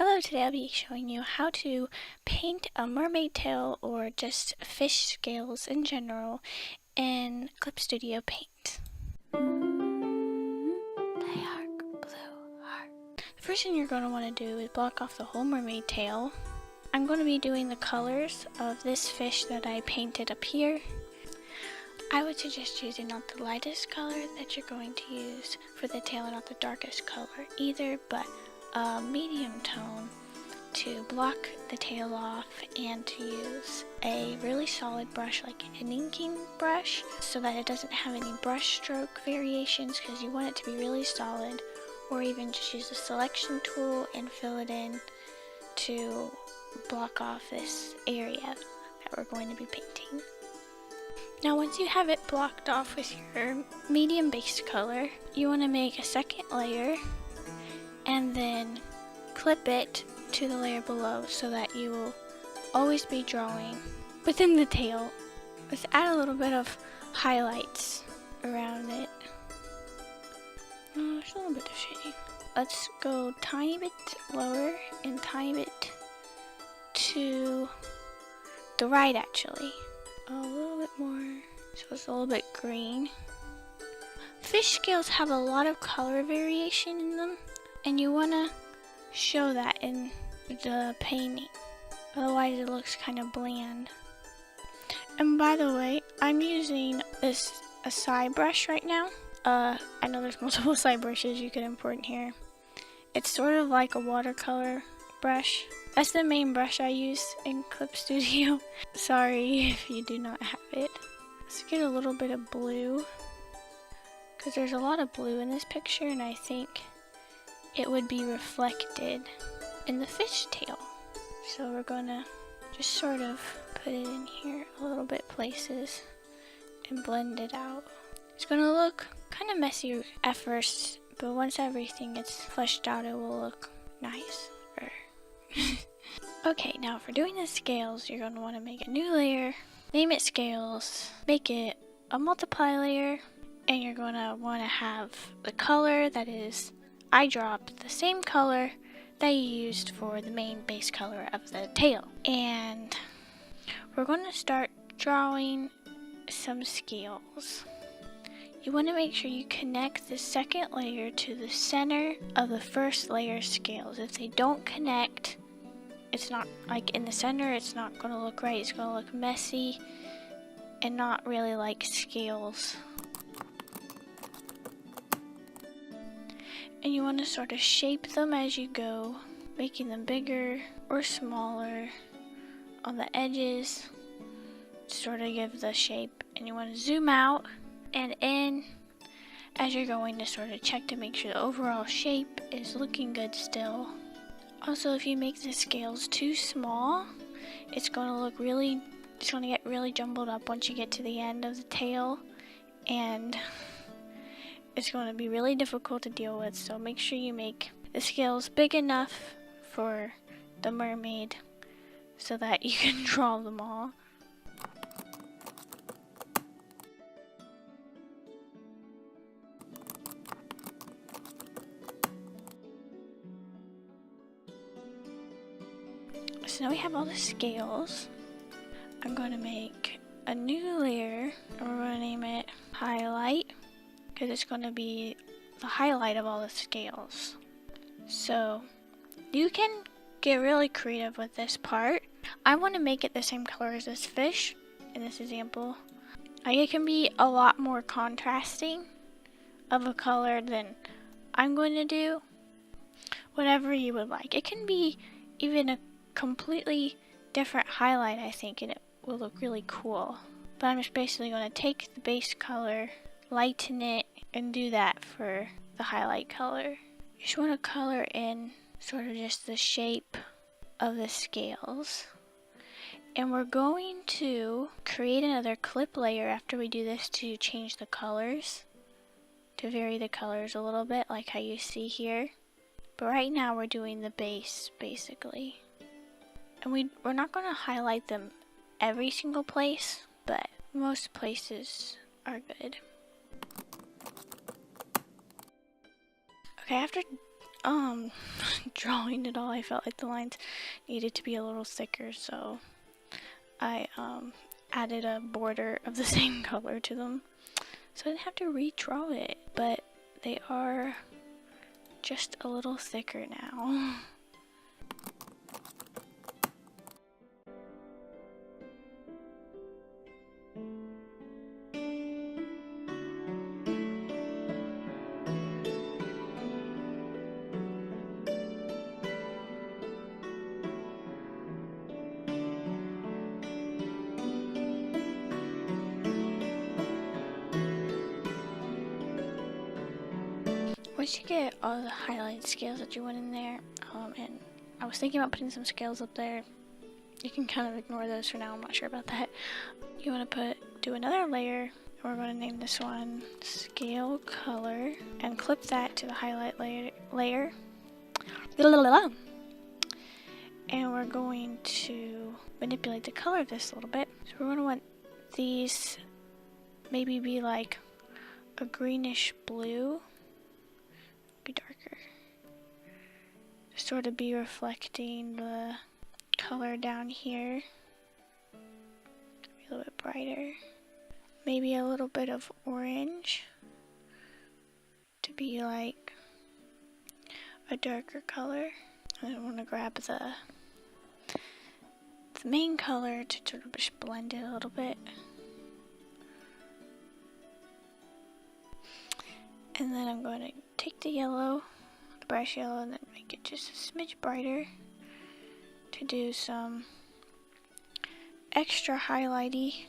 Hello, today I'll be showing you how to paint a mermaid tail or just fish scales in general in ClipStudio Paint. They are blue heart. The first thing you're going to want to do is block off the whole mermaid tail. I'm going to be doing the colors of this fish that I painted up here. I would suggest using not the lightest color that you're going to use for the tail and not the darkest color either, but a medium tone to block the tail off, and to use a really solid brush like an inking brush so that it doesn't have any brush stroke variations, because you want it to be really solid, or even just use the selection tool and fill it in to block off this area that we're going to be painting. Now once you have it blocked off with your medium base color, you want to make a second layer and then clip it to the layer below so that you will always be drawing within the tail. Let's add a little bit of highlights around it. Oh, it's a little bit of shading. Let's go tiny bit lower and tiny bit to the right actually. A little bit more, so it's a little bit green. Fish scales have a lot of color variation in them, and you want to show that in the painting, otherwise it looks kind of bland. And by the way, I'm using a side brush right now. I know there's multiple side brushes you could import in here. It's sort of like a watercolor brush. That's the main brush I use in ClipStudio. Sorry if you do not have it. Let's get a little bit of blue, because there's a lot of blue in this picture, and I think it would be reflected in the fish tail. So we're gonna just sort of put it in here a little bit places and blend it out. It's gonna look kind of messy at first, but once everything gets fleshed out, it will look nice. Okay, now for doing the scales, you're going to want to make a new layer, name it scales, make it a multiply layer, and you're going to want to have the color that is eye drop, the same color that you used for the main base color of the tail. And we're going to start drawing some scales. You want to make sure you connect the second layer to the center of the first layer scales. If they don't connect, it's not like in the center, it's not going to look right. It's going to look messy and not really like scales. And you want to sort of shape them as you go, making them bigger or smaller on the edges to sort of give the shape. And you want to zoom out and in as you're going to sort of check to make sure the overall shape is looking good still. Also, if you make the scales too small, it's going to get really jumbled up once you get to the end of the tail, and it's going to be really difficult to deal with. So make sure you make the scales big enough for the mermaid so that you can draw them all. So now we have all the scales. I'm going to make a new layer, and we're going to name it highlight, because it's going to be the highlight of all the scales. So you can get really creative with this part. I want to make it the same color as this fish in this example. It can be a lot more contrasting of a color than I'm going to do. Whatever you would like. It can be even a completely different highlight, I think, and it will look really cool. But I'm just basically going to take the base color, lighten it, and do that for the highlight color. You just want to color in sort of just the shape of the scales. And we're going to create another clip layer after we do this to change the colors, to vary the colors a little bit like how you see here. But right now we're doing the base basically. And we're not going to highlight them every single place, but most places are good. Okay, after drawing it all, I felt like the lines needed to be a little thicker, so I added a border of the same color to them, so I didn't have to redraw it, but they are just a little thicker now. Once you get all the highlighted scales that you want in there, and I was thinking about putting some scales up there. You can kind of ignore those for now, I'm not sure about that. You want to do another layer. We're going to name this one Scale Color and clip that to the highlight layer. And we're going to manipulate the color of this a little bit. So we're going to want these maybe be like a greenish blue. Be darker. Sort of be reflecting the color down here. Be a little bit brighter. Maybe a little bit of orange to be like a darker color. And I want to grab the main color to sort of just blend it a little bit. And then I'm going to take the yellow, the brush yellow, and then make it just a smidge brighter to do some extra highlights.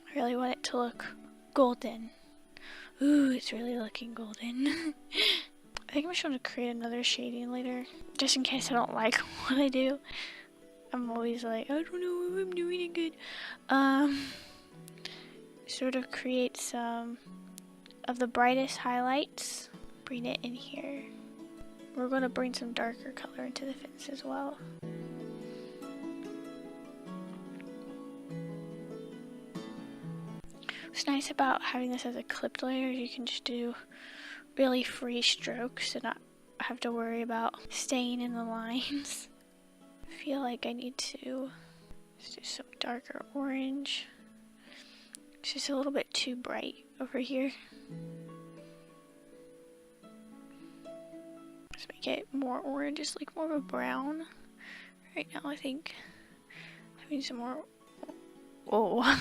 I really want it to look golden. Ooh, it's really looking golden. I think I'm just going to create another shading later, just in case I don't like what I do. I'm always like, I don't know if I'm doing it good. Sort of create some of the brightest highlights. Bring it in here. We're going to bring some darker color into the fence as well. What's nice about having this as a clipped layer is you can just do really free strokes and not have to worry about staying in the lines. I feel like I need to just do some darker orange. It's just a little bit too bright over here. Just make it more orange, just like more of a brown. Right now I think having some more, oh.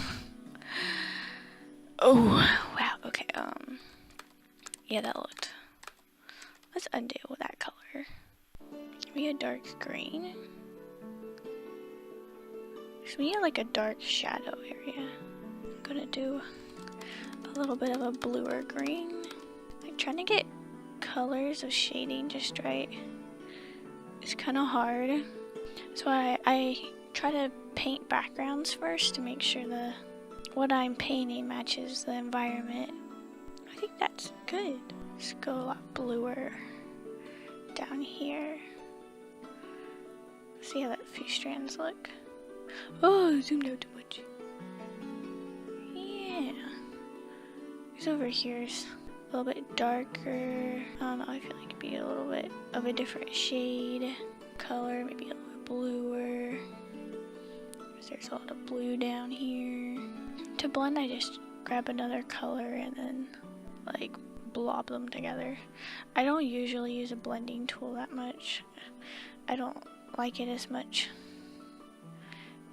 Oh, wow, okay, yeah, that looked, let's undo that color. Give me a dark green. So we need like a dark shadow area. I'm gonna do a little bit of a bluer green. Like trying to get colors of shading just right. It's kind of hard. So I try to paint backgrounds first to make sure what I'm painting matches the environment. I think that's good. Let's go a lot bluer down here. See how that few strands look. Oh, I zoomed out too much. Yeah. This over here is a little bit darker. I don't know, I feel like it'd be a little bit of a different shade. Color, maybe a little bit bluer. There's a lot of blue down here. To blend, I just grab another color and then like blob them together. I don't usually use a blending tool that much. I don't like it as much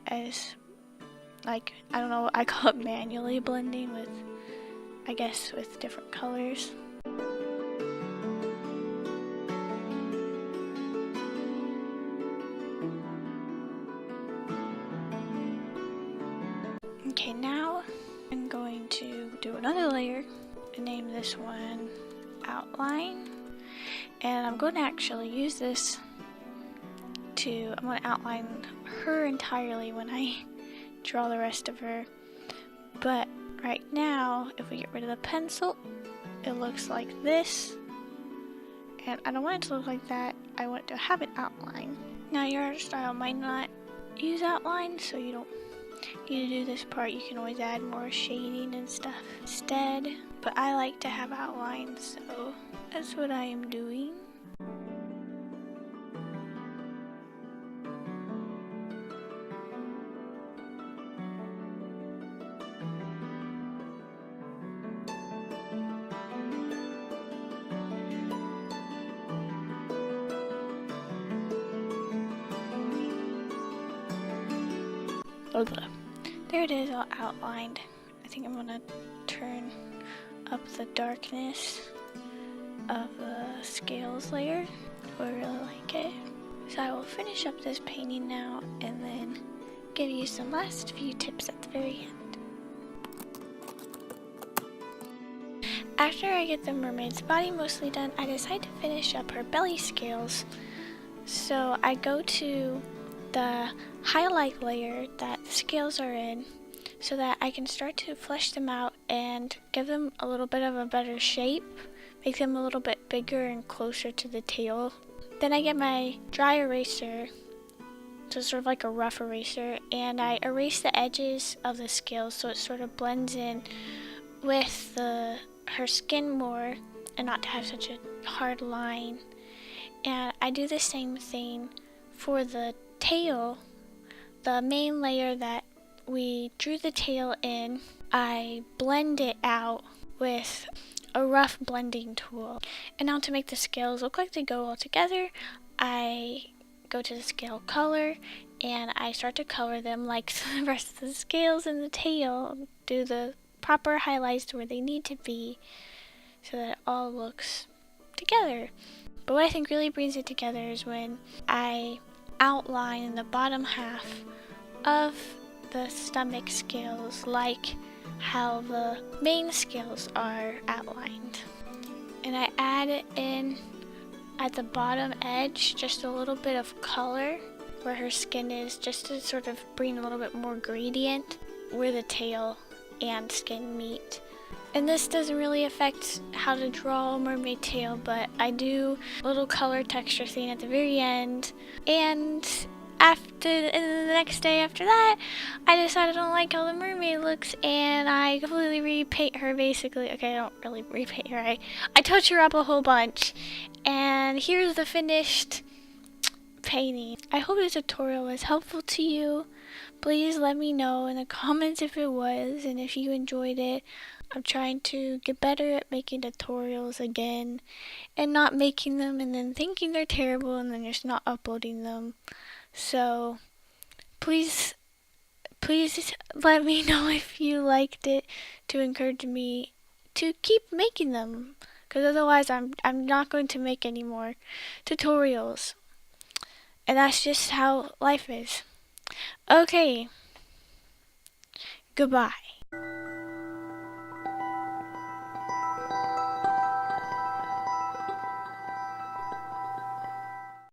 as, like, I don't know, I call it manually blending with, I guess, with different colors. Okay, now I'm going to do another layer and name this one Outline. And I'm going to actually use this I'm going to outline her entirely when I draw the rest of her. But right now, if we get rid of the pencil, it looks like this. And I don't want it to look like that. I want it to have an outline. Now your art style might not use outline, so you don't you do this part, you can always add more shading and stuff instead. But I like to have outlines, so that's what I am doing. There it is, all outlined. I think I'm gonna turn up the darkness of the scales layer. I really like it. So I will finish up this painting now and then give you some last few tips at the very end. After I get the mermaid's body mostly done, I decide to finish up her belly scales. So I go to the highlight layer that the scales are in so that I can start to flesh them out and give them a little bit of a better shape, make them a little bit bigger and closer to the tail. Then I get my dry eraser, so sort of like a rough eraser, and I erase the edges of the scales so it sort of blends in with her skin more and not to have such a hard line. And I do the same thing for the tail, the main layer that we drew the tail in. I blend it out with a rough blending tool. And now to make the scales look like they go all together, I go to the scale color and I start to color them like the rest of the scales in the tail, do the proper highlights where they need to be so that it all looks together. But what I think really brings it together is when I outline in the bottom half of the stomach scales like how the main scales are outlined. And I add in at the bottom edge just a little bit of color where her skin is, just to sort of bring a little bit more gradient where the tail and skin meet. And this doesn't really affect how to draw a mermaid tail, but I do a little color texture thing at the very end. And the next day after that, I decided I don't like how the mermaid looks, and I completely repaint her basically. Okay, I don't really repaint her. I touch her up a whole bunch. And here's the finished painting. I hope this tutorial was helpful to you. Please let me know in the comments if it was, and if you enjoyed it. I'm trying to get better at making tutorials again and not making them and then thinking they're terrible and then just not uploading them. So please let me know if you liked it to encourage me to keep making them, because otherwise I'm not going to make any more tutorials. And that's just how life is. Okay. Goodbye.